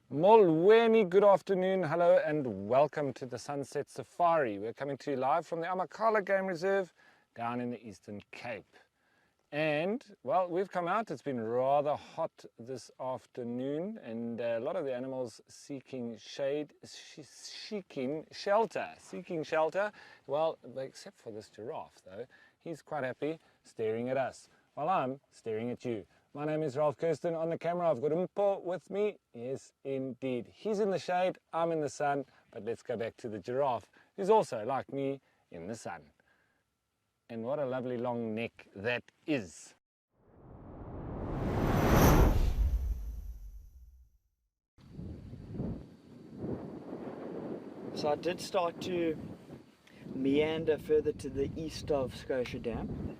Molweni, good afternoon, hello and welcome to the Sunset Safari. We're coming to you live from the Amakahala Game Reserve down in the Eastern Cape. And, well, we've come out, it's been rather hot this afternoon and a lot of the animals seeking shade, seeking shelter. Well, except for this giraffe though, he's quite happy staring at us while I'm staring at you. My name is Ralph Kirsten. On the camera, I've got Mpo with me. Yes, indeed. He's in the shade, I'm in the sun, but let's go back to the giraffe, who's also, like me, in the sun. And what a lovely long neck that is. So I did start to meander further to the east of Scotia Dam,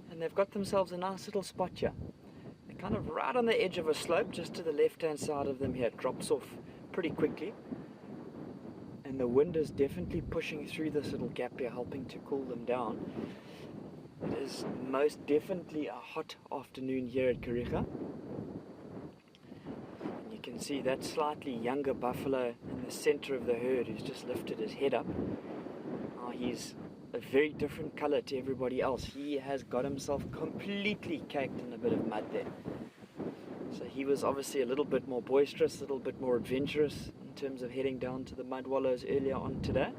and they've got themselves a nice little spot here. They're kind of right on the edge of a slope, just to the left hand side of them here. It drops off pretty quickly, and the wind is definitely pushing through this little gap here, helping to cool them down. It is most definitely a hot afternoon here at Kariga. You can see that slightly younger buffalo in the center of the herd who's just lifted his head up. He's a very different color to everybody else. He has got himself completely caked in a bit of mud there. So he was obviously a little bit more boisterous, a little bit more adventurous in terms of heading down to the mud wallows earlier on today.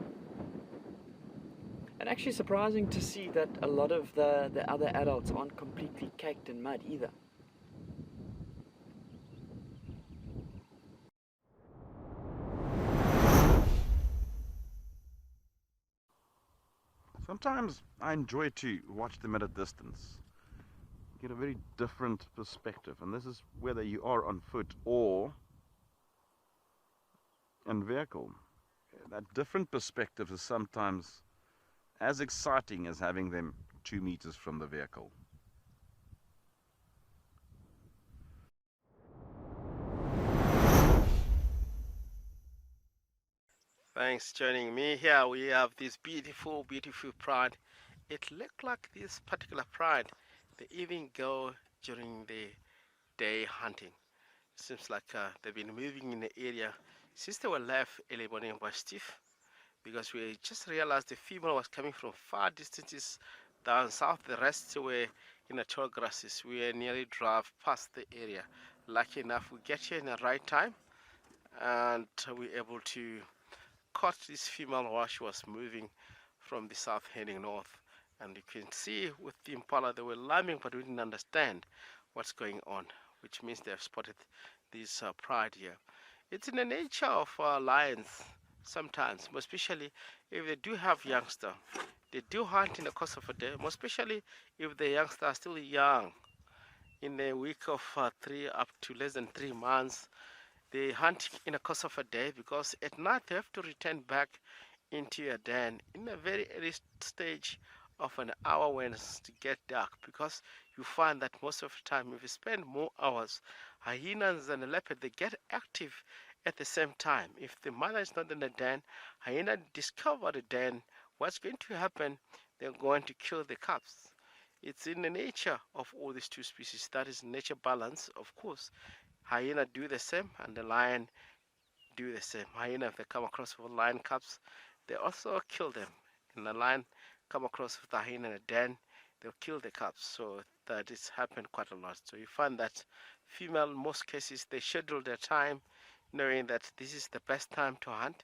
And actually surprising to see that a lot of the other adults aren't completely caked in mud either. Sometimes I enjoy to watch them at a distance. You get a very different perspective, and this is whether you are on foot or in vehicle. That different perspective is sometimes as exciting as having them 2 meters from the vehicle. Thanks for joining me. Here we have this beautiful pride. It looked like this particular pride, they even go during the day hunting. Seems like they've been moving in the area since they were left early morning by Steve, because we just realized the female was coming from far distances down south. The rest were in the tall grasses. We nearly drove past the area. Lucky enough, we get here in the right time, and we're able to caught this female while she was moving from the south heading north. And you can see with the impala, they were lambing, but we didn't understand what's going on, which means they have spotted this pride here. It's in the nature of lions sometimes, most especially if they do have youngster. They do hunt in the course of a day, most especially if the youngster are still young, in a week of 3 up to less than 3 months. They hunt in the course of a day, because at night they have to return back into a den in a very early stage of an hour when it's to get dark, because you find that most of the time if you spend more hours, hyenas and the leopard, they get active at the same time. If the mother is not in the den, hyena discover the den. What's going to happen? They're going to kill the cubs. It's in the nature of all these two species. That is nature balance, of course. Hyena do the same, and the lion do the same. Hyena, if they come across with lion cubs, they also kill them. And the lion come across with the hyena in a den, they'll kill the cubs. So that has happened quite a lot. So you find that female, in most cases, they schedule their time knowing that this is the best time to hunt.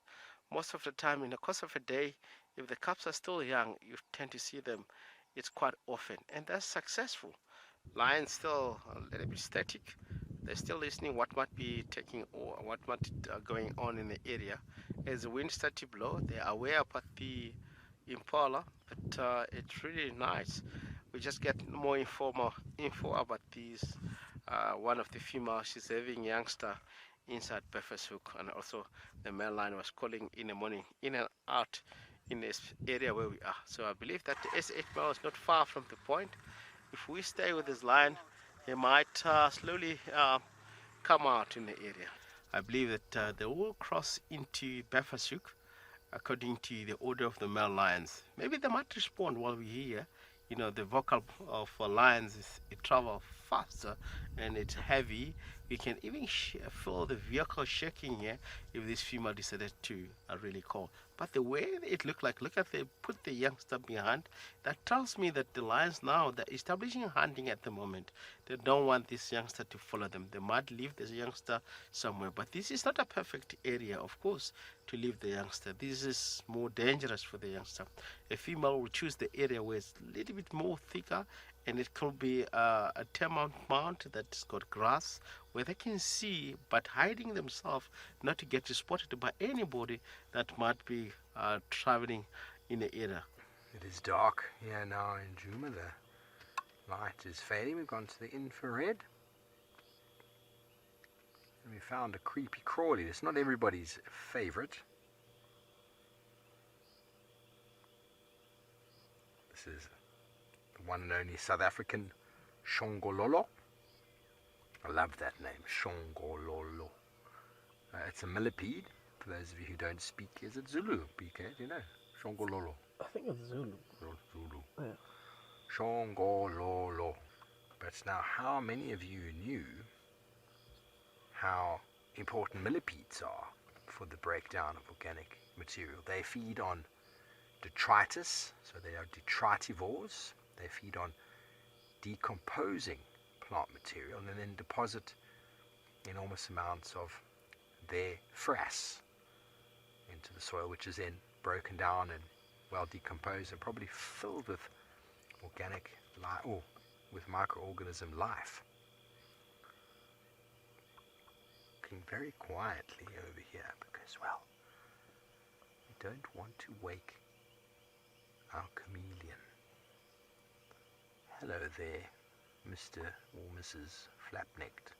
Most of the time, in the course of a day, if the cubs are still young, you tend to see them. It's quite often, and that's successful. Lions still a little bit static. They're still listening what might be taking or what might going on in the area. As the wind starts to blow, they are aware about the impala, but it's really nice. We just get more info about these. One of the females, she's having youngster inside Hook, and also the male lion was calling in the morning, in and out in this area where we are. So I believe that the S8 male is not far from the point. If we stay with this lion, he might slowly come out in the area. I believe that they will cross into Hook according to the order of the male lions. Maybe they might respond while we're here you know, the vocal of lions is it travels faster and it's heavy. You can even feel the vehicle shaking here if this female decided to really call. But the way it looked like, look at they put the youngster behind. That tells me that the lions now, they're establishing hunting at the moment. They don't want this youngster to follow them. They might leave this youngster somewhere. But this is not a perfect area, of course, to leave the youngster. This is more dangerous for the youngster. A female will choose the area where it's a little bit more thicker, and it could be a termite mound that's got grass where they can see, but hiding themselves not to get spotted by anybody that might be traveling in the area. It is dark here now in Djuma. The light is fading. We've gone to the infrared. And we found a creepy crawly. It's not everybody's favorite. This is the one and only South African Shongololo. I love that name, Shongololo. It's a millipede. For those of you who don't speak, is it Zulu? PK, do you know? Shongololo. I think it's Zulu. Zulu. Yeah. Shongololo. But now, how many of you knew how important millipedes are for the breakdown of organic material? They feed on detritus, so they are detritivores. They feed on decomposing plant material and then deposit enormous amounts of their frass into the soil, which is then broken down and well decomposed and probably filled with organic life or with microorganism life. Looking very quietly over here because, well, we don't want to wake our chameleon. Hello there, Mr. or Mrs. Flap-necked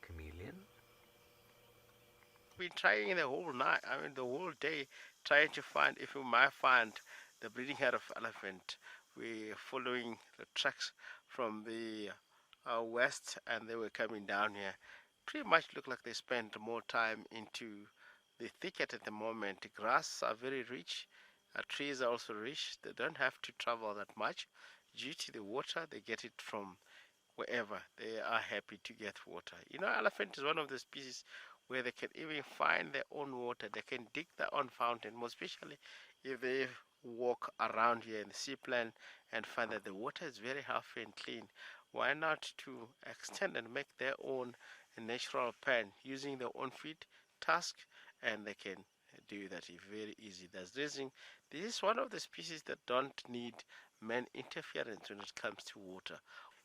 chameleon. Been trying the whole night, the whole day, trying to find if we might find the breeding head of elephant. We're following the tracks from the west, and they were coming down here. Pretty much look like they spent more time into the thicket at the moment. The grass are very rich, trees are also rich. They don't have to travel that much. Due to the water, they get it from wherever. They are happy to get water. You know, elephant is one of the species where they can even find their own water. They can dig their own fountain, more especially if they walk around here in the seaplain and find that the water is very healthy and clean. Why not to extend and make their own natural pen using their own feet, tusk, and they can do that very easy. That's the reason this is one of the species that don't need man interference when it comes to water.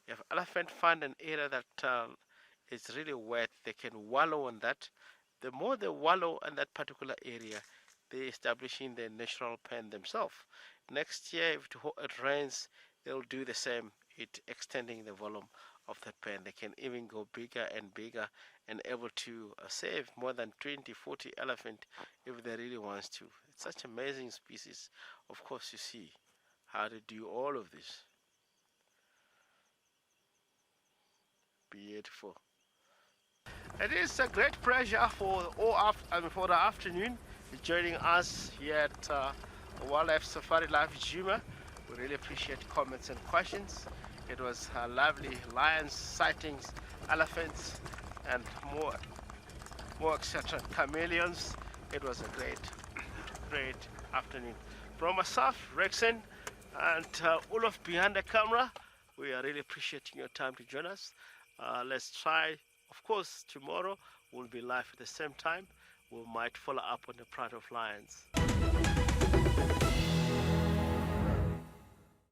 If elephant find an area that is really wet, they can wallow on that. The more they wallow in that particular area, they're establishing their natural pen themselves. Next year, if it rains, they'll do the same. It extending the volume of the pen. They can even go bigger and bigger and able to save more than 20-40 elephant if they really wants to. It's such amazing species. Of course, you see how to do all of this. Beautiful. It is a great pleasure for the afternoon joining us here at Wildlife SafariLIVE Djuma. We really appreciate comments and questions. It was lovely lions, sightings, elephants, and more etc. Chameleons. It was a great afternoon. From myself, Rexon, and Olaf behind the camera, we are really appreciating your time to join us. Let's try, of course, tomorrow we'll be live at the same time. We might follow up on the Pride of Lions.